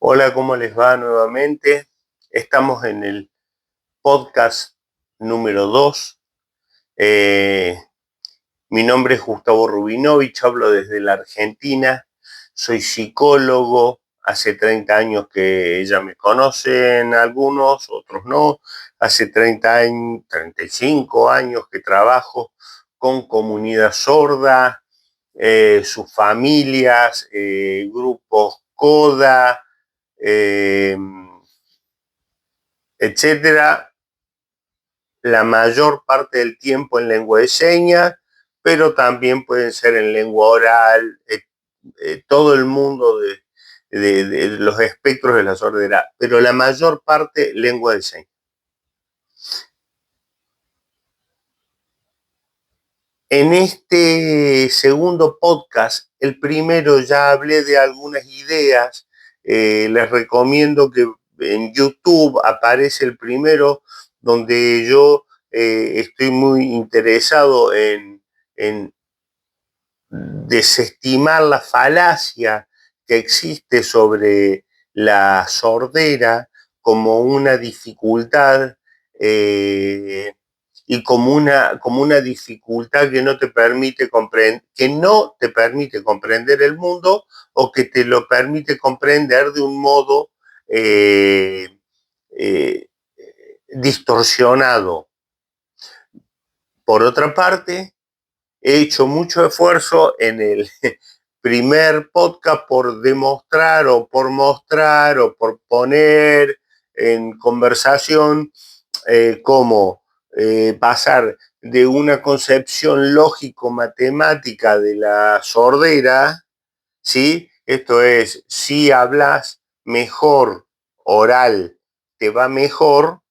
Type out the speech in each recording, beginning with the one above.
Hola, ¿cómo les va nuevamente? Estamos en el podcast número 2. Mi nombre es Gustavo Rubinovich, hablo desde la Argentina, soy psicólogo, hace 30 años que ya me conocen algunos, otros no, hace 35 años que trabajo con comunidad sorda, sus familias, grupos CODA, eh, etcétera, la mayor parte del tiempo en lengua de señas, pero también pueden ser en lengua oral, todo el mundo de los espectros de la sordera, pero la mayor parte lengua de señas. En este segundo podcast, el primero ya hablé de algunas ideas, les recomiendo que en YouTube aparece el primero, donde yo estoy muy interesado en desestimar la falacia que existe sobre la sordera como una dificultad y como una dificultad que no te permite comprender el mundo o que te lo permite comprender de un modo eh, eh, distorsionado. Por otra parte, he hecho mucho esfuerzo en el primer podcast por demostrar o por mostrar o por poner en conversación cómo pasar de una concepción lógico-matemática de la sordera, ¿sí? Esto es, si hablas mejor oral, te va mejor,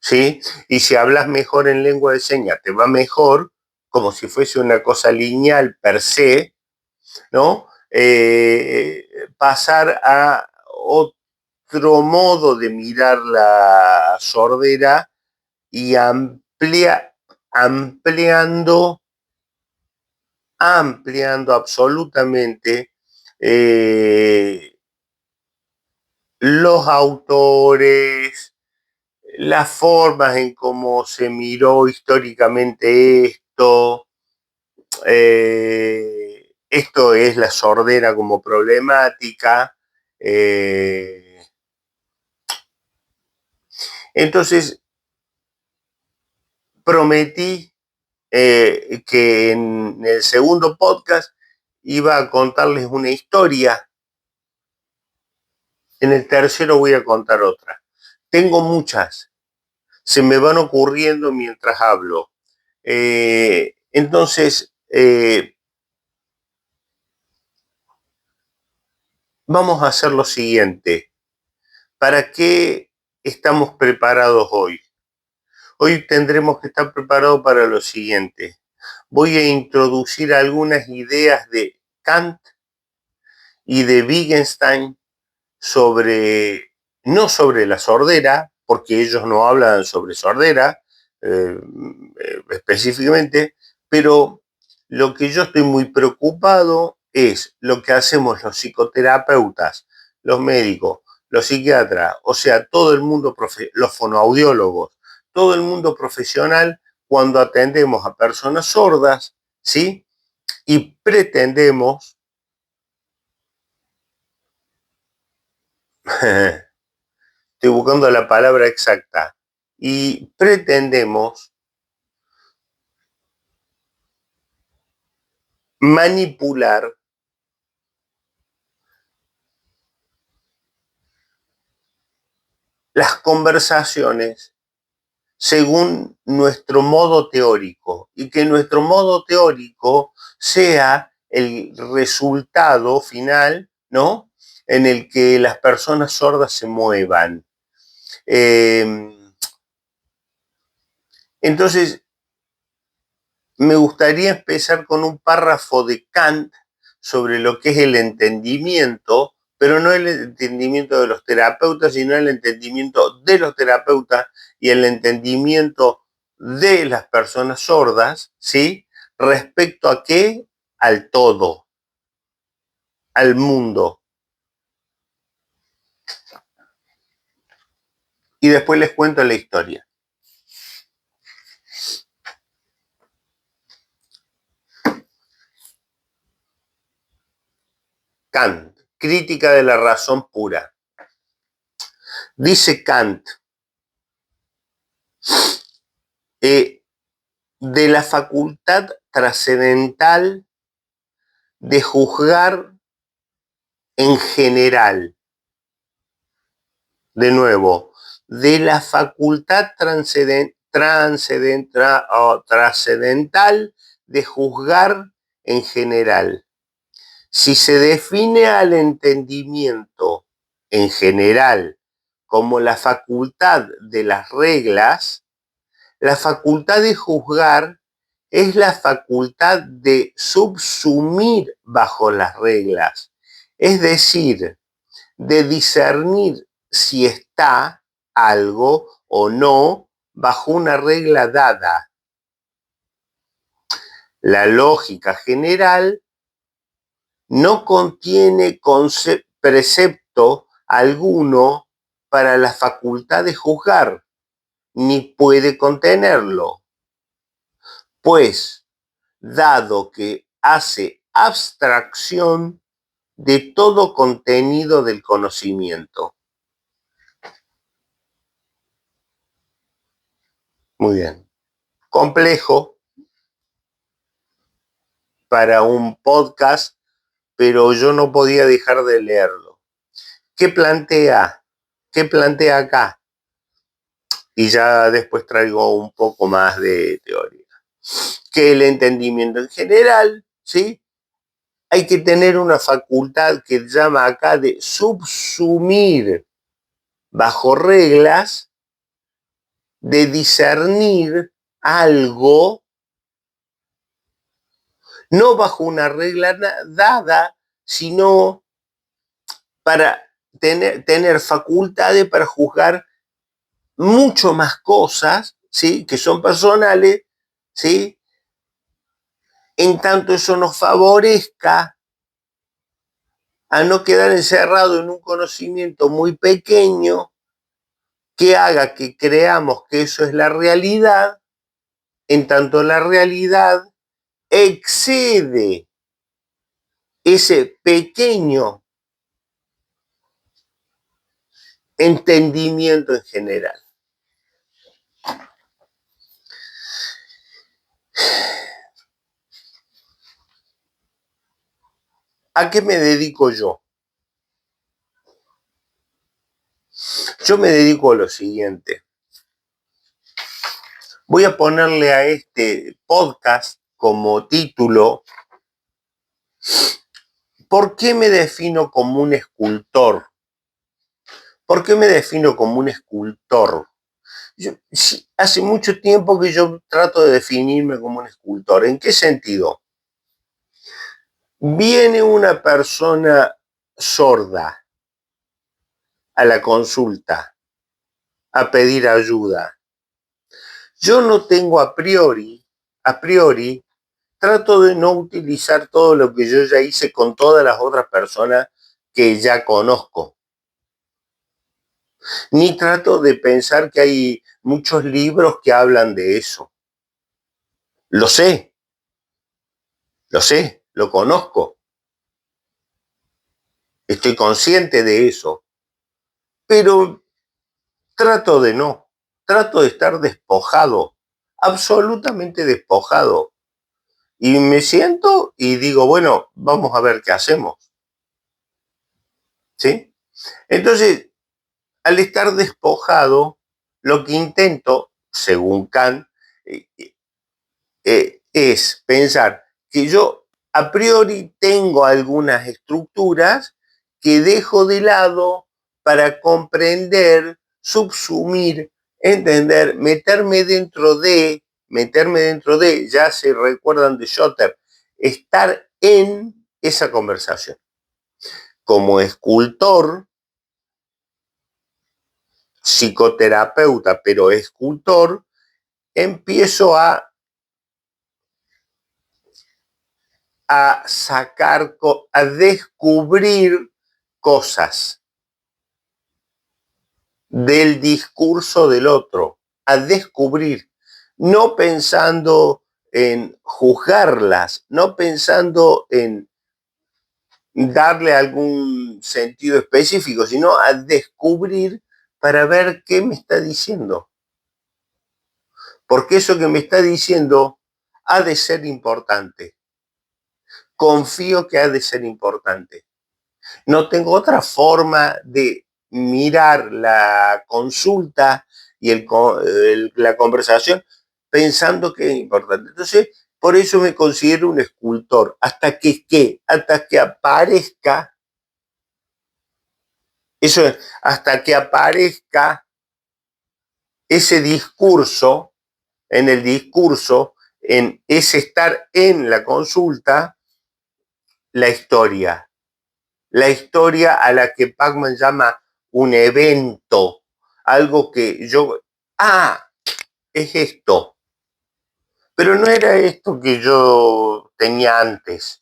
¿sí? Y si hablas mejor en lengua de señas, te va mejor, como si fuese una cosa lineal per se, ¿no? Pasar a otro modo de mirar la sordera y ampliando absolutamente los autores, las formas en cómo se miró históricamente esto. Esto es la sordera como problemática. Entonces, prometí que en el segundo podcast iba a contarles una historia. En el tercero voy a contar otra. Tengo muchas. Se me van ocurriendo mientras hablo. Entonces, vamos a hacer lo siguiente. ¿Para qué estamos preparados hoy? Hoy tendremos que estar preparados para lo siguiente. Voy a introducir algunas ideas de Kant y de Wittgenstein no sobre la sordera, porque ellos no hablan sobre sordera específicamente, pero lo que yo estoy muy preocupado es lo que hacemos los psicoterapeutas, los médicos, los psiquiatras, o sea, todo el mundo, los fonoaudiólogos, todo el mundo profesional cuando atendemos a personas sordas, ¿sí? Y pretendemos estoy buscando la palabra exacta, y pretendemos manipular las conversaciones según nuestro modo teórico y que nuestro modo teórico sea el resultado final, ¿no? En el que las personas sordas se muevan. Entonces, me gustaría empezar con un párrafo de Kant sobre lo que es el entendimiento, pero no el entendimiento de los terapeutas, sino el entendimiento de los terapeutas y el entendimiento de las personas sordas, ¿sí? ¿Respecto a qué? Al todo, al mundo. y después les cuento la historia. Kant, crítica de la razón pura. Dice Kant, de la facultad trascendental de juzgar en general. De nuevo, de la facultad trascendental de juzgar en general. Si se define al entendimiento en general como la facultad de las reglas, la facultad de juzgar es la facultad de subsumir bajo las reglas, es decir, de discernir si está algo o no bajo una regla dada. La lógica general no contiene precepto alguno para la facultad de juzgar, ni puede contenerlo, pues, dado que hace abstracción de todo contenido del conocimiento. Muy bien. Complejo para un podcast, pero yo no podía dejar de leerlo. ¿Qué plantea? ¿Qué plantea acá? Y ya después traigo un poco más de teoría. Que el entendimiento en general, ¿sí? Hay que tener una facultad que llama acá de subsumir bajo reglas, de discernir algo, no bajo una regla dada, sino para tener facultades para juzgar mucho más cosas, ¿sí? Que son personales, ¿sí? En tanto eso nos favorezca a no quedar encerrado en un conocimiento muy pequeño que haga que creamos que eso es la realidad, en tanto la realidad excede ese pequeño entendimiento en general. ¿A qué me dedico yo? Yo me dedico a lo siguiente. Voy a ponerle a este podcast como título: ¿por qué me defino como un escultor? ¿Por qué me defino como un escultor? Hace mucho tiempo que yo trato de definirme como un escultor. ¿En qué sentido? Viene una persona sorda a la consulta a pedir ayuda. Yo no tengo a priori, trato de no utilizar todo lo que yo ya hice con todas las otras personas que ya conozco. Ni trato de pensar que hay muchos libros que hablan de eso. Lo sé, lo conozco. Estoy consciente de eso. Pero trato de estar despojado, absolutamente despojado. Y me siento y digo, bueno, vamos a ver qué hacemos. ¿Sí? Entonces, al estar despojado, lo que intento, según Kant, es pensar que yo a priori tengo algunas estructuras que dejo de lado para comprender, subsumir, entender, meterme dentro de, ya se recuerdan de Schotter, estar en esa conversación. Como escultor, psicoterapeuta, pero escultor, empiezo a sacar, a descubrir cosas. del discurso del otro, a descubrir, no pensando en juzgarlas, no pensando en darle algún sentido específico, sino a descubrir para ver qué me está diciendo. Porque eso que me está diciendo ha de ser importante. Confío que ha de ser importante. No tengo otra forma de mirar la consulta y la conversación pensando que es importante. Entonces, por eso me considero un escultor, hasta que aparezca, eso es, hasta que aparezca ese discurso, en el discurso, en ese estar en la consulta, la historia. La historia a la que Pacman llama un evento, algo que yo, es esto, pero no era esto que yo tenía antes.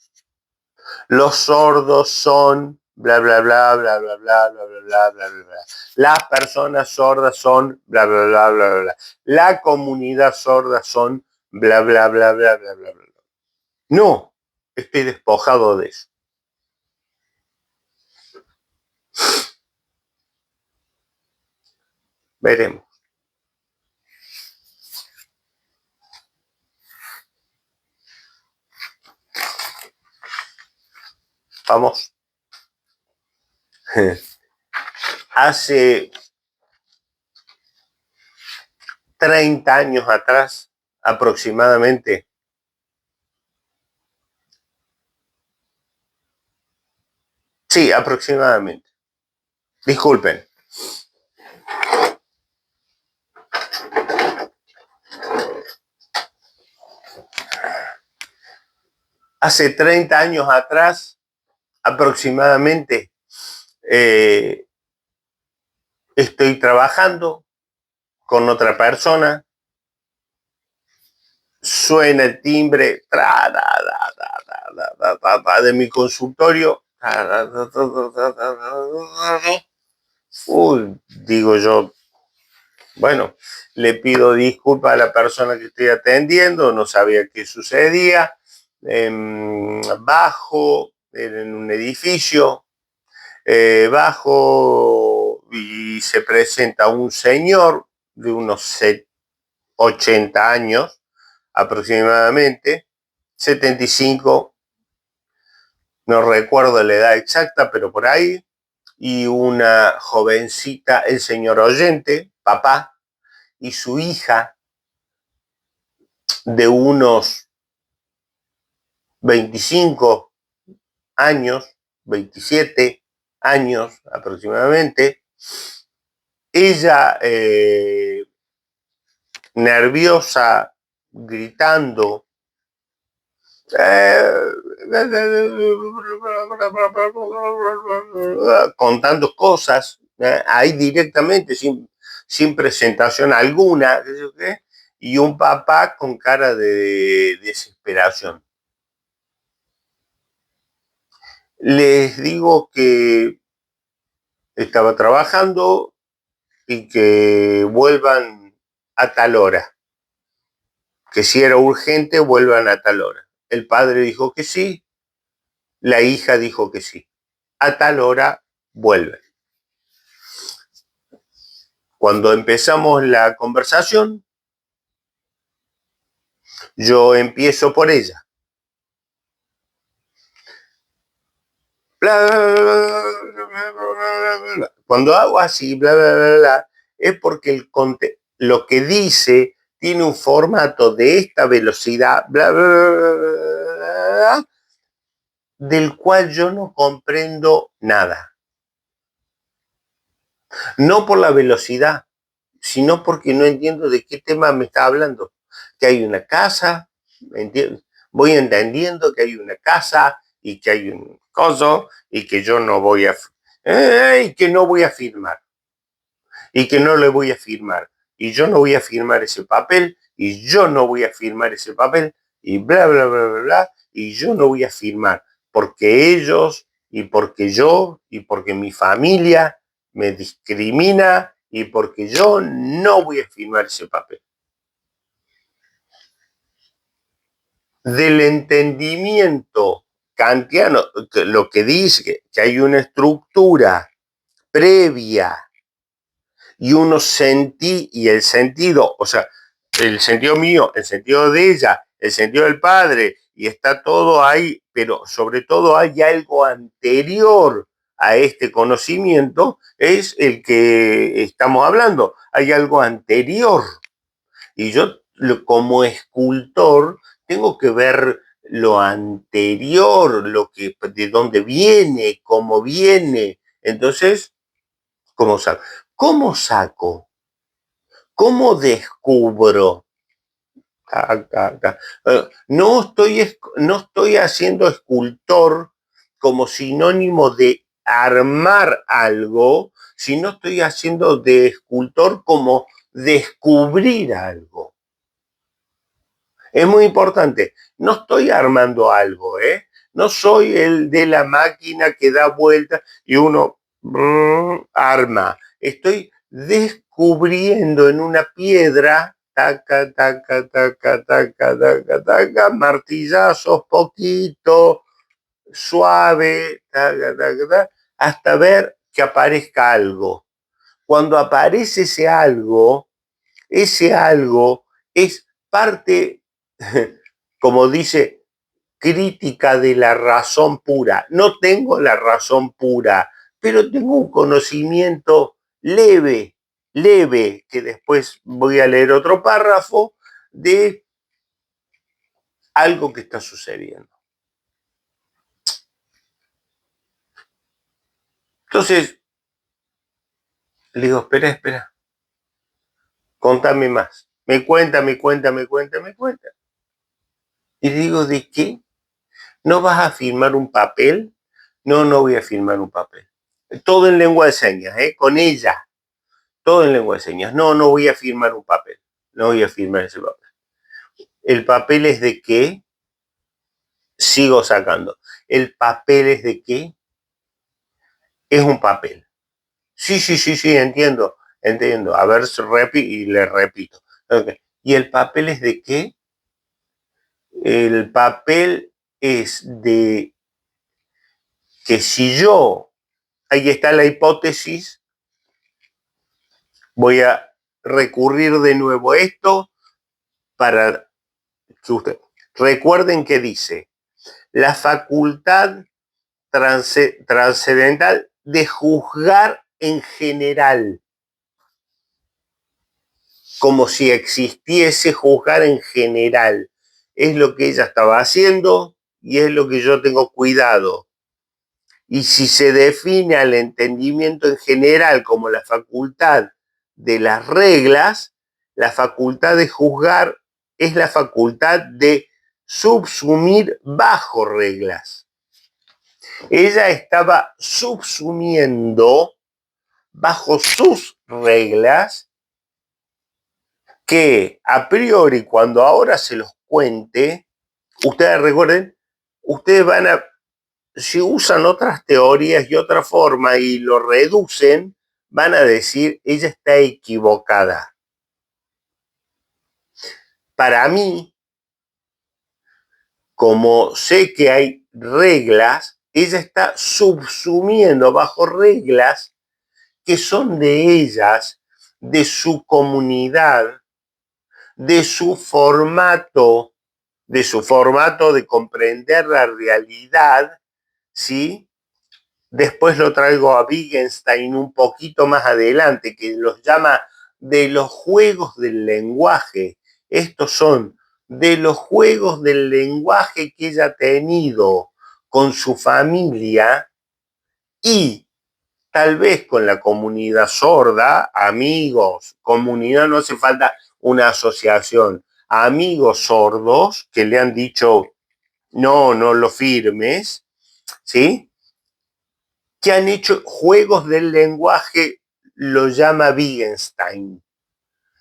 Los sordos son bla bla bla bla bla bla bla bla bla bla bla. Las personas sordas son bla bla bla bla bla. La comunidad sorda son bla bla bla bla bla bla bla. No, estoy despojado de eso. Veremos. Vamos. Hace 30 años atrás, aproximadamente, sí, aproximadamente. Disculpen. Hace 30 años atrás, aproximadamente, estoy trabajando con otra persona, suena el timbre de mi consultorio. Digo yo, bueno, le pido disculpas a la persona que estoy atendiendo, no sabía qué sucedía. Bajo en un edificio, bajo y se presenta un señor de unos 80 años aproximadamente, 75, no recuerdo la edad exacta, pero por ahí, y una jovencita, el señor oyente, papá, y su hija de unos 25 años, 27 años aproximadamente, ella nerviosa, gritando, contando cosas, ahí directamente, sin presentación alguna, y un papá con cara de desesperación. Les digo que estaba trabajando y que vuelvan a tal hora, que si era urgente vuelvan a tal hora. El padre dijo que sí, la hija dijo que sí. A tal hora vuelven. Cuando empezamos la conversación, yo empiezo por ella. Cuando hago así, bla, bla, bla, bla, es porque lo que dice tiene un formato de esta velocidad, bla, bla, bla, bla, del cual yo no comprendo nada. No por la velocidad, sino porque no entiendo de qué tema me está hablando. Que hay una casa, voy entendiendo que hay una casa y que hay un coso y que yo no voy a... y que no voy a firmar. Y que no le voy a firmar. Y yo no voy a firmar ese papel. Y yo no voy a firmar ese papel. Y bla, bla, bla, bla, bla. Y yo no voy a firmar. Porque ellos y porque yo y porque mi familia me discrimina y porque yo no voy a firmar ese papel. Del entendimiento kantiano, lo que dice que hay una estructura previa y y el sentido, o sea, el sentido mío, el sentido de ella, el sentido del padre, y está todo ahí, pero sobre todo hay algo anterior a este conocimiento, es el que estamos hablando, hay algo anterior. Y yo como escultor tengo que ver lo anterior, de dónde viene, cómo viene. Entonces, ¿cómo saco? ¿Cómo saco? ¿Cómo descubro? No estoy haciendo escultor como sinónimo de armar algo, sino estoy haciendo de escultor como descubrir algo. Es muy importante. No estoy armando algo, ¿eh? No soy el de la máquina que da vueltas y uno arma. Estoy descubriendo en una piedra, taca, taca, taca, taca, taca, taca, martillazos, poquito, suave, taca, taca, taca, hasta ver que aparezca algo. Cuando aparece ese algo es parte, como dice, crítica de la razón pura. No tengo la razón pura, pero tengo un conocimiento leve, que después voy a leer otro párrafo de algo que está sucediendo. Entonces, le digo, espera, contame más. Me cuenta. Y digo, ¿de qué? ¿No vas a firmar un papel? No voy a firmar un papel. Todo en lengua de señas, con ella. Todo en lengua de señas. No voy a firmar un papel. No voy a firmar ese papel. ¿El papel es de qué? Sigo sacando. ¿El papel es de qué? Es un papel. Sí, entiendo. A ver, y le repito. Okay. ¿Y el papel es de qué? El papel es de que si yo, ahí está la hipótesis, voy a recurrir de nuevo a esto para que usted recuerden que dice la facultad trascendental de juzgar en general, como si existiese juzgar en general. Es lo que ella estaba haciendo y es lo que yo tengo cuidado. Y si se define al entendimiento en general como la facultad de las reglas, la facultad de juzgar es la facultad de subsumir bajo reglas. Ella estaba subsumiendo bajo sus reglas que a priori, cuando ahora se los cuente, ustedes recuerden, ustedes van a, si usan otras teorías y otra forma y lo reducen, van a decir, ella está equivocada. Para mí, como sé que hay reglas, ella está subsumiendo bajo reglas que son de ellas, de su comunidad, de su formato de comprender la realidad, ¿sí? Después lo traigo a Wittgenstein un poquito más adelante, que los llama de los juegos del lenguaje. Estos son de los juegos del lenguaje que ella ha tenido con su familia y tal vez con la comunidad sorda, amigos, comunidad, no hace falta una asociación, amigos sordos que le han dicho, no lo firmes, ¿sí? Que han hecho juegos del lenguaje, lo llama Wittgenstein.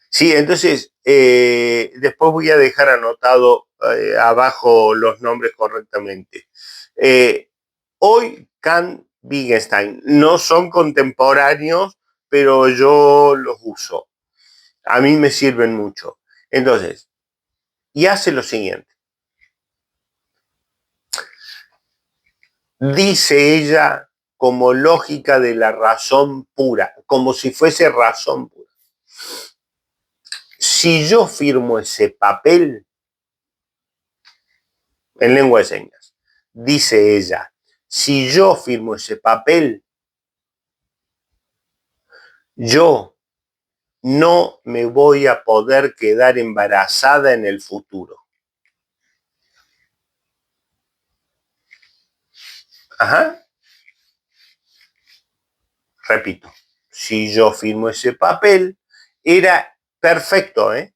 Sí, entonces, después voy a dejar anotado abajo los nombres correctamente. Hoy Kant, Wittgenstein no son contemporáneos, pero yo los uso. A mí me sirven mucho. Entonces, y hace lo siguiente. Dice ella como lógica de la razón pura, como si fuese razón pura. Si yo firmo ese papel, en lengua de señas, dice ella, si yo firmo ese papel, yo no me voy a poder quedar embarazada en el futuro. Ajá. Repito, si yo firmo ese papel, era perfecto, ¿eh?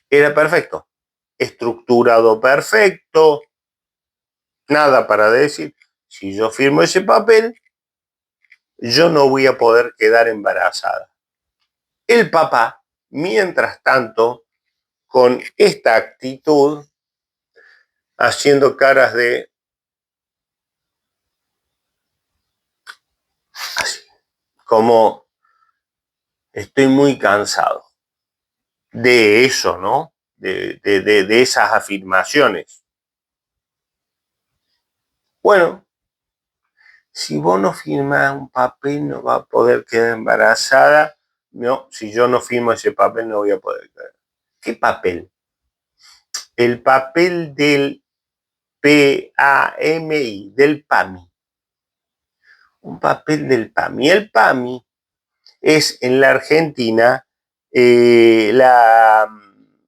Era perfecto. Estructurado perfecto, nada para decir. Si yo firmo ese papel, yo no voy a poder quedar embarazada. El papá, mientras tanto, con esta actitud, haciendo caras de así, como estoy muy cansado de eso, ¿no? De esas afirmaciones. Bueno, si vos no firmás un papel no va a poder quedar embarazada. No, si yo no firmo ese papel no voy a poder quedar. ¿Qué papel? El papel del PAMI, del PAMI. Un papel del PAMI. El PAMI es en la Argentina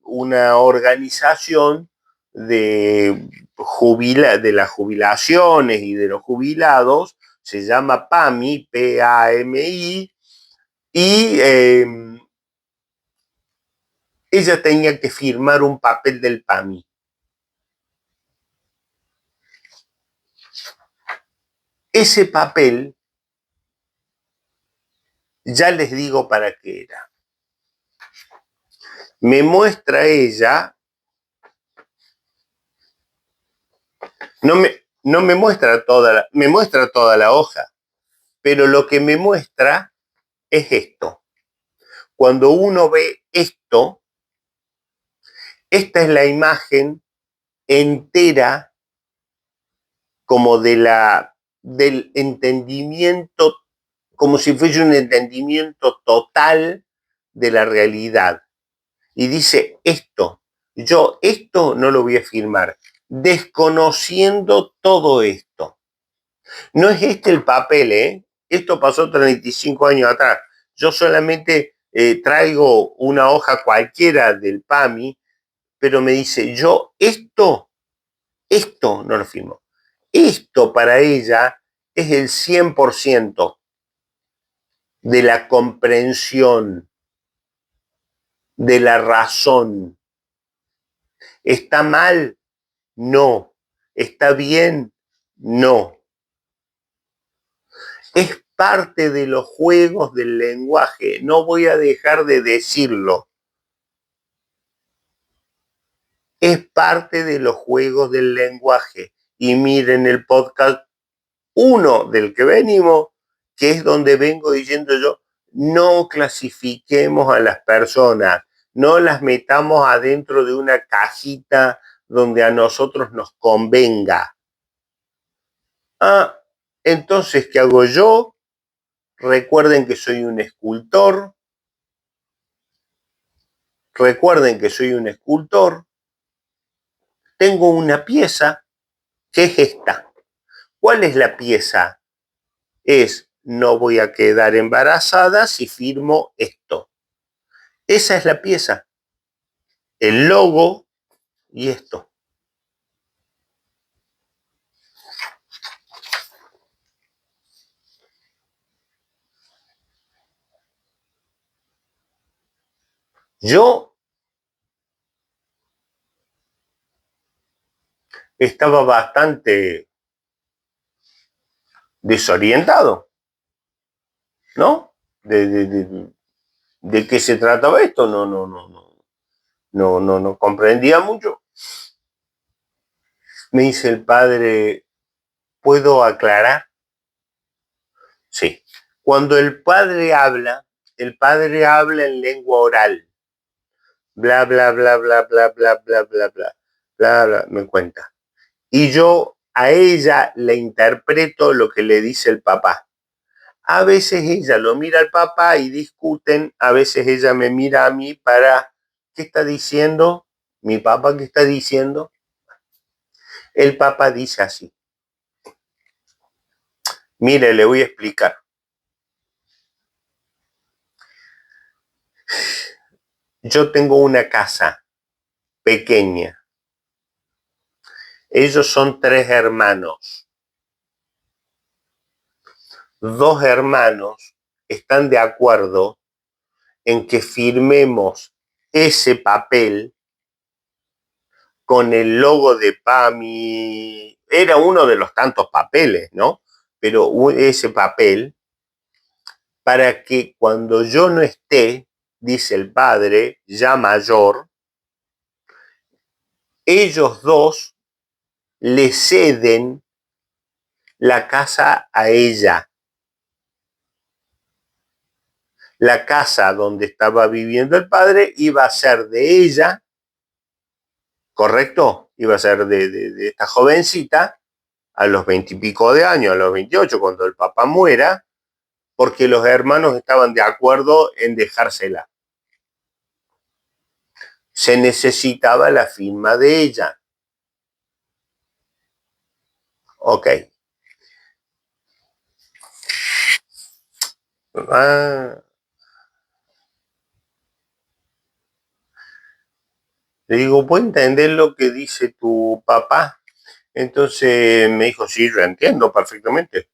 una organización de las jubilaciones y de los jubilados, se llama PAMI, P-A-M-I, y ella tenía que firmar un papel del PAMI. Ese papel, ya les digo para qué era. Me muestra ella, no me muestra me muestra toda la hoja, pero lo que me muestra es esto. Cuando uno ve esto, esta es la imagen entera como del entendimiento, como si fuese un entendimiento total de la realidad. Y dice esto, yo esto no lo voy a firmar, desconociendo todo esto. No es este el papel, ¿eh? Esto pasó 35 años atrás. Yo solamente traigo una hoja cualquiera del PAMI, pero me dice, yo esto no lo firmo. Esto para ella es el 100% de la comprensión, de la razón. ¿Está mal? No. ¿Está bien? No. Es parte de los juegos del lenguaje. No voy a dejar de decirlo. Es parte de los juegos del lenguaje. Y miren el podcast 1 del que venimos, que es donde vengo diciendo yo, no clasifiquemos a las personas, no las metamos adentro de una cajita donde a nosotros nos convenga. Ah, entonces, ¿qué hago yo? Recuerden que soy un escultor. Recuerden que soy un escultor. Tengo una pieza que es esta. ¿Cuál es la pieza? Es, no voy a quedar embarazada si firmo esto. Esa es la pieza. El logo y esto. Yo estaba bastante desorientado, ¿no? De qué se trataba esto, no comprendía mucho. Me dice el padre, ¿puedo aclarar? Sí. Cuando el padre habla en lengua oral. Bla, bla, bla, bla, bla, bla, bla, bla, bla, bla, bla, me cuenta. Y yo a ella le interpreto lo que le dice el papá. A veces ella lo mira al papá y discuten, a veces ella me mira a mí para, ¿qué está diciendo? Mi papá, ¿qué está diciendo? El papá dice así. Mire, le voy a explicar. Yo tengo una casa pequeña. Ellos son 3 hermanos. 2 hermanos están de acuerdo en que firmemos ese papel con el logo de PAMI. Era uno de los tantos papeles, ¿no? Pero ese papel, para que cuando yo no esté, dice el padre, ya mayor, ellos 2 le ceden la casa a ella. La casa donde estaba viviendo el padre iba a ser de ella, ¿correcto? Iba a ser de esta jovencita a los 20 y pico de años, a los 28, cuando el papá muera, porque los hermanos estaban de acuerdo en dejársela. Se necesitaba la firma de ella. Ok. Le digo, ¿puedo entender lo que dice tu papá? Entonces me dijo, sí, yo entiendo perfectamente,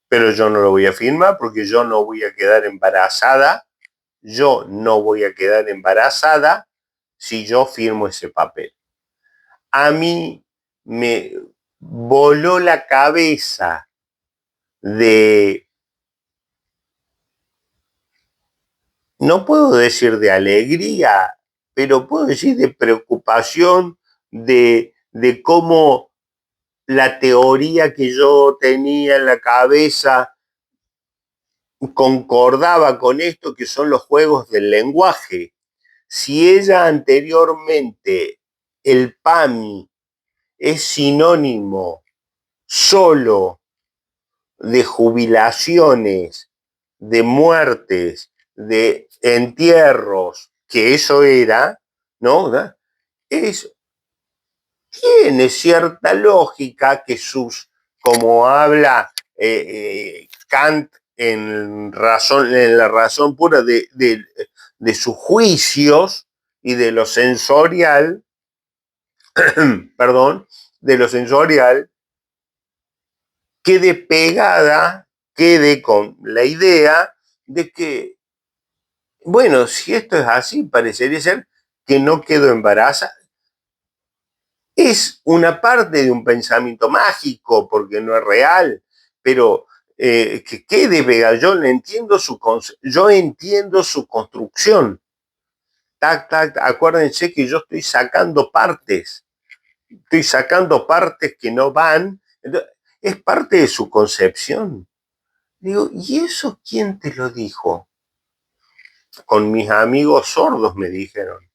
pero yo no lo voy a firmar porque yo no voy a quedar embarazada. Yo no voy a quedar embarazada si yo firmo ese papel. A mí me voló la cabeza de, no puedo decir de alegría, pero puedo decir de preocupación, de cómo la teoría que yo tenía en la cabeza concordaba con esto que son los juegos del lenguaje. Si ella anteriormente, el PAMI, es sinónimo solo de jubilaciones, de muertes, de entierros, que eso era, ¿no? Es, tiene cierta lógica que como habla Kant en la razón pura de sus juicios y de lo sensorial, perdón, de lo sensorial, quede pegada, quede con la idea de que, bueno, si esto es así, parecería ser que no quedo embarazada. Es una parte de un pensamiento mágico, porque no es real, pero que quede pegada. Yo entiendo su construcción. Tac, tac, acuérdense que yo estoy sacando partes que no van. Entonces, es parte de su concepción. Digo, ¿y eso quién te lo dijo? Con mis amigos sordos me dijeron.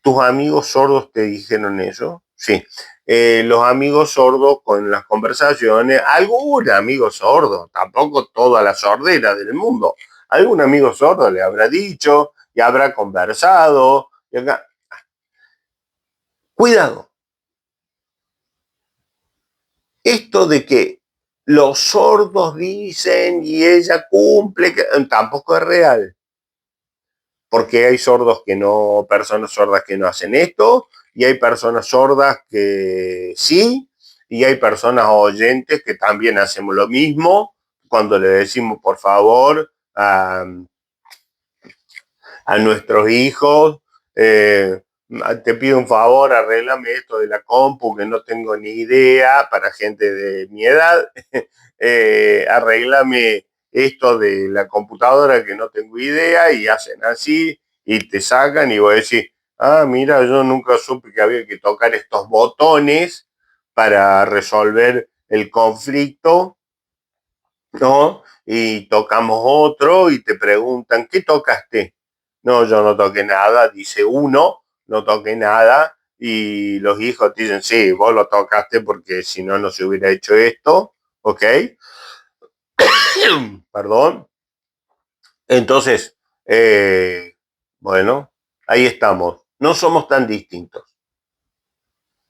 ¿Tus amigos sordos te dijeron eso? Sí. Los amigos sordos con las conversaciones, algún amigo sordo, tampoco toda la sordera del mundo, algún amigo sordo le habrá dicho y habrá conversado. Y acá. Cuidado. Esto de que los sordos dicen y ella cumple, tampoco es real. Porque hay sordos que no, personas sordas que no hacen esto, y hay personas sordas que sí, y hay personas oyentes que también hacemos lo mismo cuando le decimos por favor a nuestros hijos, te pido un favor, arréglame esto de la compu que no tengo ni idea, para gente de mi edad, arréglame esto de la computadora que no tengo idea, y hacen así y te sacan y vos decís, ah, mira, yo nunca supe que había que tocar estos botones para resolver el conflicto ¿no? Y tocamos otro y te preguntan, ¿qué tocaste? No, yo no toqué nada, dice uno, no toqué nada, y los hijos dicen, sí, vos lo tocaste porque si no, no se hubiera hecho esto, ¿ok? Perdón. Entonces, bueno, ahí estamos. No somos tan distintos.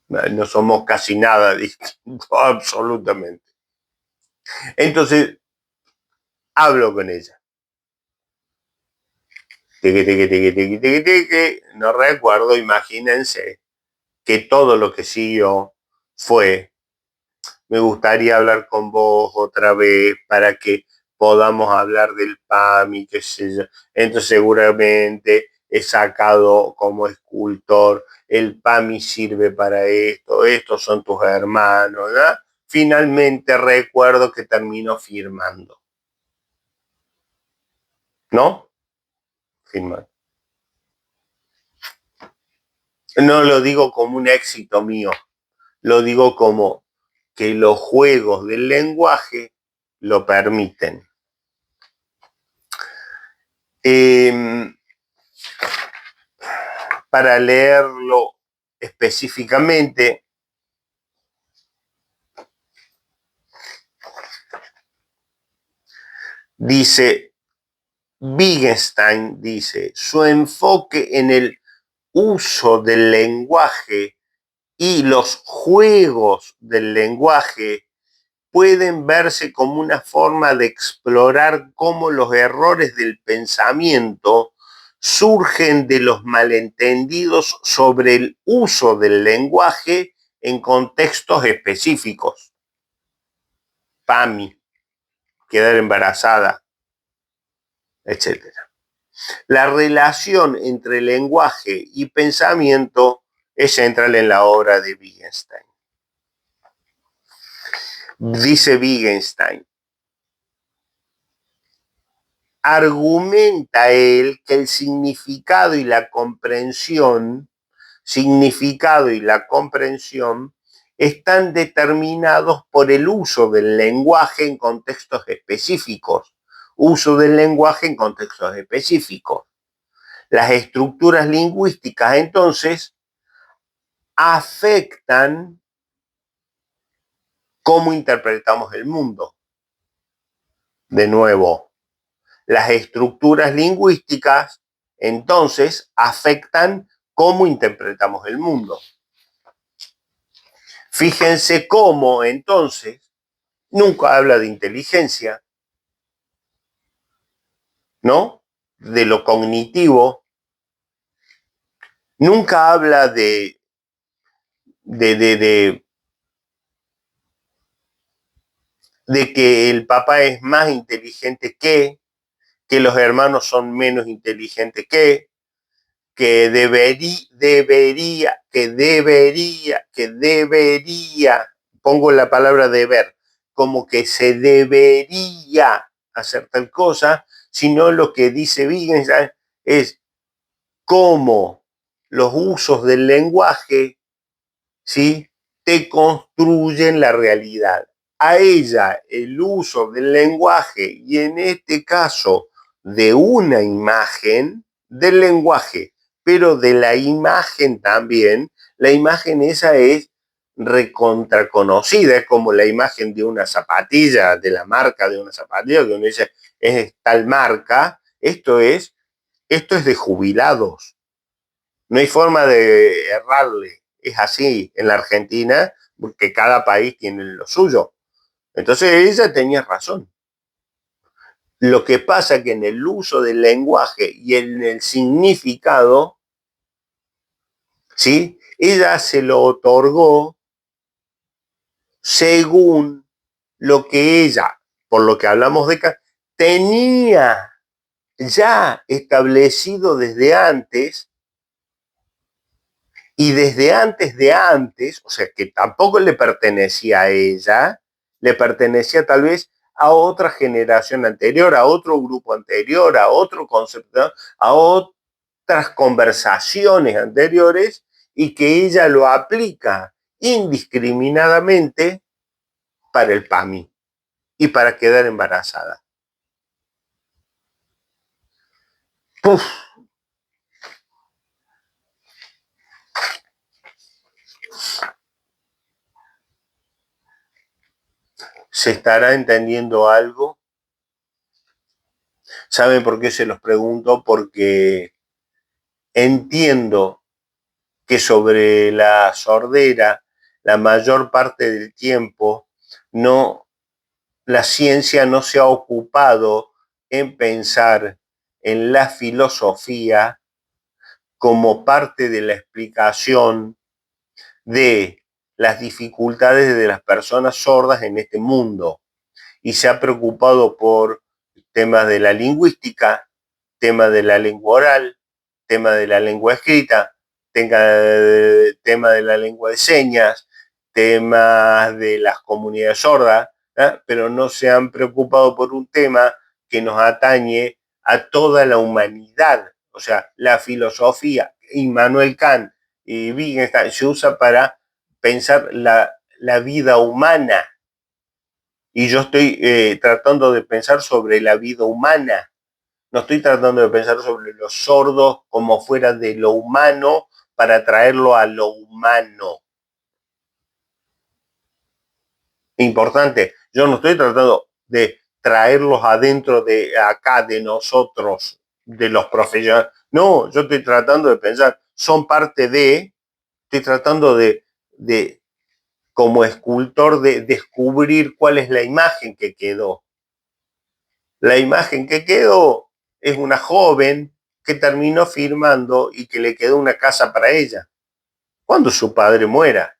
No somos casi nada distintos, absolutamente. Entonces, hablo con ella. Tiqui, tiqui, tiqui, tiqui, tiqui, tiqui. No recuerdo, imagínense que todo lo que siguió fue, me gustaría hablar con vos otra vez para que podamos hablar del PAMI, qué sé yo. Entonces seguramente he sacado como escultor, el PAMI sirve para esto, estos son tus hermanos, ¿verdad? Finalmente recuerdo que terminó firmando, ¿no? Firmando. No lo digo como un éxito mío, lo digo como que los juegos del lenguaje lo permiten. Eh, para leerlo específicamente, dice Wittgenstein, dice, su enfoque en el uso del lenguaje y los juegos del lenguaje pueden verse como una forma de explorar cómo los errores del pensamiento surgen de los malentendidos sobre el uso del lenguaje en contextos específicos. PAMI, quedar embarazada, etcétera. La relación entre lenguaje y pensamiento es central en la obra de Wittgenstein. Dice Wittgenstein, argumenta él que el significado y la comprensión están determinados por el uso del lenguaje en contextos específicos. Uso del lenguaje en contextos específicos. Las estructuras lingüísticas, entonces, afectan cómo interpretamos el mundo. De nuevo, las estructuras lingüísticas, entonces, afectan cómo interpretamos el mundo. Fíjense cómo, entonces, nunca habla de inteligencia, ¿no? De lo cognitivo, nunca habla de que el papá es más inteligente que los hermanos son menos inteligentes que debería, pongo la palabra deber, como que se debería hacer tal cosa, sino lo que dice Wittgenstein es cómo los usos del lenguaje, ¿sí?, te construyen la realidad. A ella el uso del lenguaje y en este caso de una imagen del lenguaje, pero de la imagen también, la imagen esa es recontraconocida, es como la imagen de una zapatilla, de la marca de una zapatilla, que uno dice es tal marca, esto es de jubilados, no hay forma de errarle, es así en la Argentina, porque cada país tiene lo suyo. Entonces ella tenía razón. Lo que pasa es que en el uso del lenguaje y en el significado, ¿sí?, ella se lo otorgó según lo que ella, por lo que hablamos de tenía ya establecido desde antes, y desde antes, o sea, que tampoco le pertenecía a ella, le pertenecía tal vez a otra generación anterior, a otro grupo anterior, a otro concepto, a otras conversaciones anteriores, y que ella lo aplica indiscriminadamente para el PAMI. y para quedar embarazada. ¡Puf! ¿Se estará entendiendo algo? ¿Saben por qué se los pregunto? Porque entiendo que sobre la sordera, la mayor parte del tiempo, la ciencia no se ha ocupado en pensar en la filosofía como parte de la explicación de las dificultades de las personas sordas en este mundo. Y se ha preocupado por temas de la lingüística, temas de la lengua oral, tema de la lengua escrita, tema de la lengua de señas, temas de las comunidades sordas, pero no se han preocupado por un tema que nos atañe a toda la humanidad. O sea, la filosofía, Immanuel Kant y Wittgenstein se usa para pensar la vida humana. Y yo estoy tratando de pensar sobre la vida humana. No estoy tratando de pensar sobre los sordos como fuera de lo humano para traerlo a lo humano. Importante, yo no estoy tratando de traerlos adentro de acá, de nosotros, de los profesionales. No, yo estoy tratando de pensar, son parte de, estoy tratando de como escultor, de descubrir cuál es la imagen que quedó. La imagen que quedó es una joven que terminó firmando y que le quedó una casa para ella cuando su padre muera.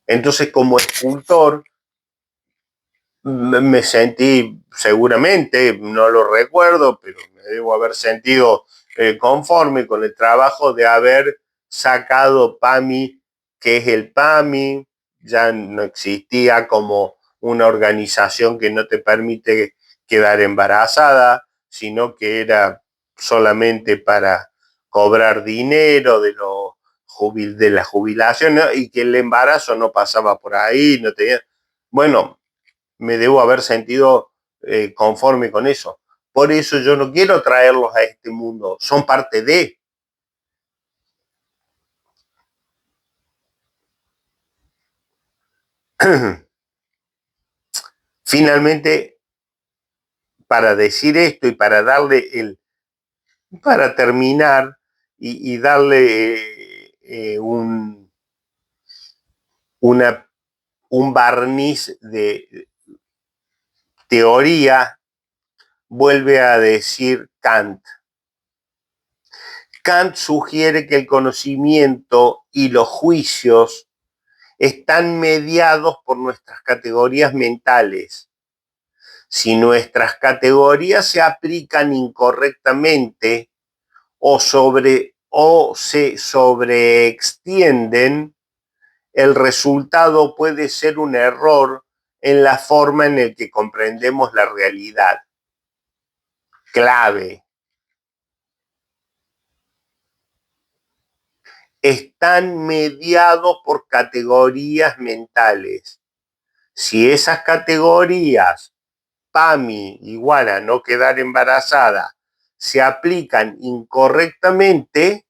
Entonces, como escultor, me sentí, seguramente, no lo recuerdo, pero me debo haber sentido conforme con el trabajo de haber sacado PAMI, que es el PAMI, ya no existía como una organización que no te permite quedar embarazada, sino que era solamente para cobrar dinero de la jubilación, ¿no? Y que el embarazo no pasaba por ahí, no tenía... Bueno, me debo haber sentido conforme con eso. Por eso yo no quiero traerlos a este mundo, son parte de. Finalmente, para decir esto y para para terminar y darle un barniz de teoría, vuelve a decir Kant. Kant sugiere que el conocimiento y los juicios están mediados por nuestras categorías mentales. Si nuestras categorías se aplican incorrectamente o se sobreextienden, el resultado puede ser un error en la forma en la que comprendemos la realidad. Clave. Están mediados por categorías mentales. Si esas categorías, PAMI igual a no quedar embarazada, se aplican incorrectamente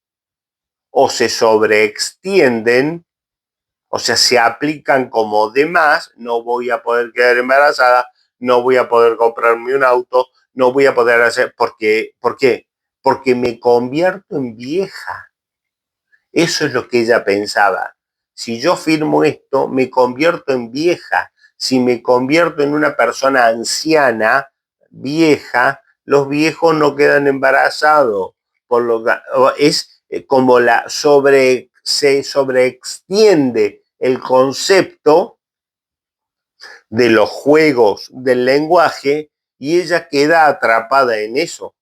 o se sobreextienden, o sea, se aplican como de más, no voy a poder quedar embarazada, no voy a poder comprarme un auto, no voy a poder hacer, ¿por qué? Porque me convierto en vieja. Eso es lo que ella pensaba. Si yo firmo esto, me convierto en vieja. Si me convierto en una persona anciana, vieja, los viejos no quedan embarazados. Es como se sobreextiende el concepto de los juegos del lenguaje y ella queda atrapada en eso.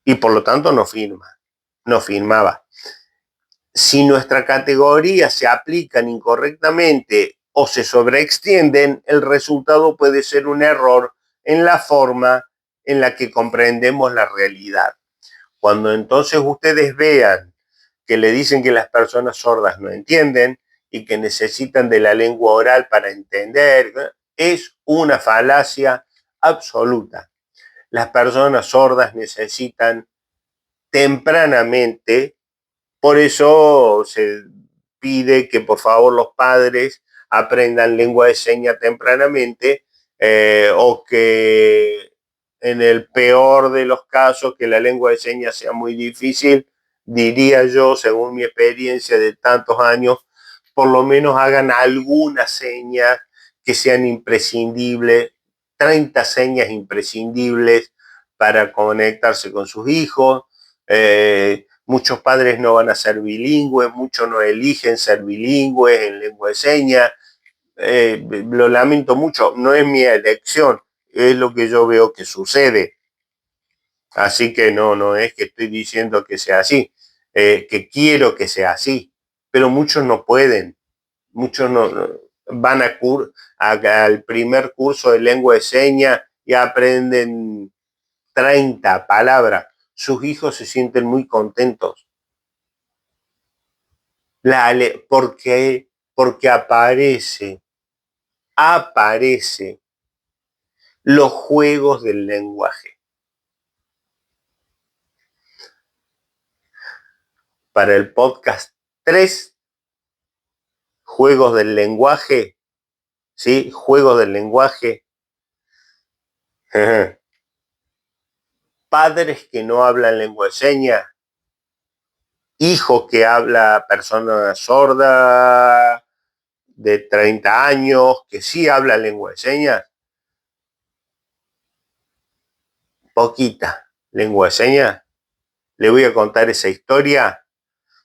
Y por lo tanto no firmaba. Si nuestras categorías se aplican incorrectamente o se sobreextienden, el resultado puede ser un error en la forma en la que comprendemos la realidad. Cuando entonces ustedes vean que le dicen que las personas sordas no entienden y que necesitan de la lengua oral para entender, es una falacia absoluta. Las personas sordas necesitan tempranamente, por eso se pide que por favor los padres aprendan lengua de señas tempranamente, o que en el peor de los casos que la lengua de señas sea muy difícil, diría yo, según mi experiencia de tantos años, por lo menos hagan algunas señas que sean imprescindibles, 30 señas imprescindibles para conectarse con sus hijos. Muchos padres no van a ser bilingües, muchos no eligen ser bilingües en lengua de señas. Lo lamento mucho, no es mi elección, es lo que yo veo que sucede. Así que no es que estoy diciendo que sea así, que quiero que sea así, pero muchos no pueden, muchos no van al primer curso de lengua de señas y aprenden 30 palabras. Sus hijos se sienten muy contentos. Porque aparece los juegos del lenguaje. Para el podcast 3, juegos del lenguaje, ¿sí? Juegos del lenguaje. Padres que no hablan lengua de señas, hijo que habla persona sorda de 30 años, que sí habla lengua de señas, poquita lengua de señas. Le voy a contar esa historia,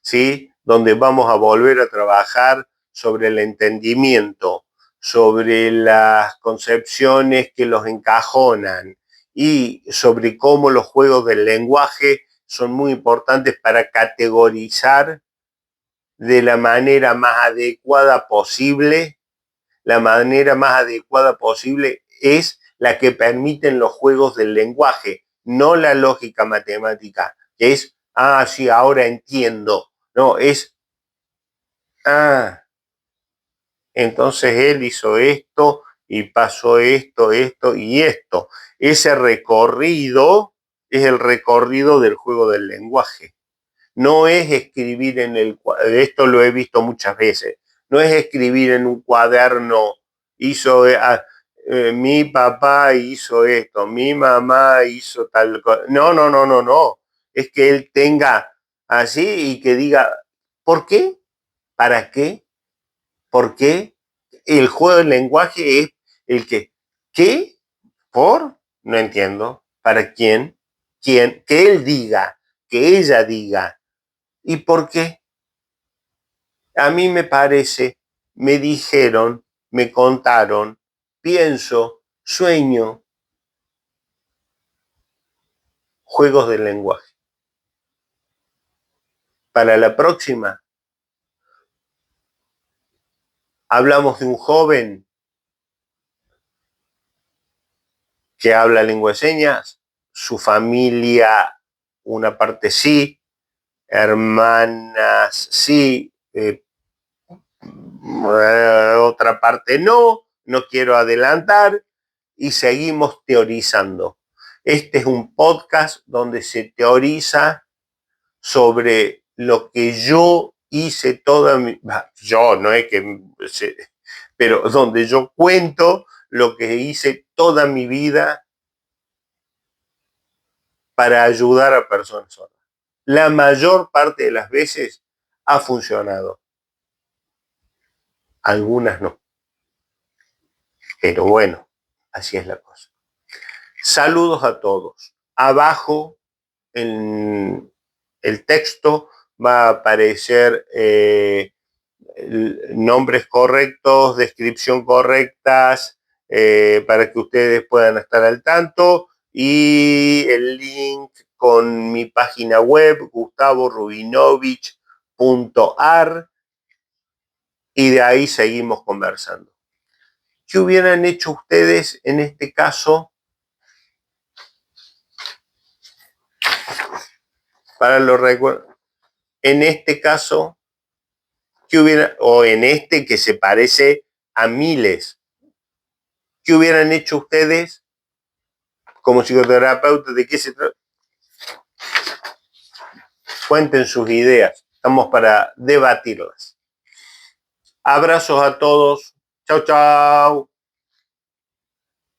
¿sí? Donde vamos a volver a trabajar sobre el entendimiento, sobre las concepciones que los encajonan y sobre cómo los juegos del lenguaje son muy importantes para categorizar de la manera más adecuada posible. La manera más adecuada posible es la que permiten los juegos del lenguaje, no la lógica matemática, que es, sí, ahora entiendo. No, es, entonces él hizo esto y pasó esto y esto. Ese recorrido es el recorrido del juego del lenguaje. No es escribir esto lo he visto muchas veces, no es escribir en un cuaderno, mi papá hizo esto, mi mamá hizo tal cosa. No. Es que él tenga así y que diga, ¿por qué? ¿Para qué? ¿Por qué? El juego del lenguaje es el que, ¿qué? ¿Por? No entiendo. ¿Para quién? ¿Quién? Que él diga, que ella diga. ¿Y por qué? A mí me parece, me dijeron, me contaron, pienso, sueño, juegos del lenguaje. Para la próxima, hablamos de un joven que habla lengua de señas, su familia, una parte sí, hermanas sí, otra parte no quiero adelantar, y seguimos teorizando. Este es un podcast donde se teoriza sobre lo que yo hice toda mi... Yo, no es que... Pero donde yo cuento lo que hice toda mi vida para ayudar a personas sordas. La mayor parte de las veces ha funcionado. Algunas no. Pero bueno, así es la cosa. Saludos a todos. Abajo en el texto va a aparecer nombres correctos, descripción correctas, para que ustedes puedan estar al tanto, y el link con mi página web, gustavorubinovich.ar, y de ahí seguimos conversando. ¿Qué hubieran hecho ustedes en este caso? Para los recuerdos, en este caso, ¿qué hubiera, o en este que se parece a miles? ¿Qué hubieran hecho ustedes como psicoterapeutas? ¿De qué se trata? Cuenten sus ideas. Estamos para debatirlas. Abrazos a todos. Chau, chau.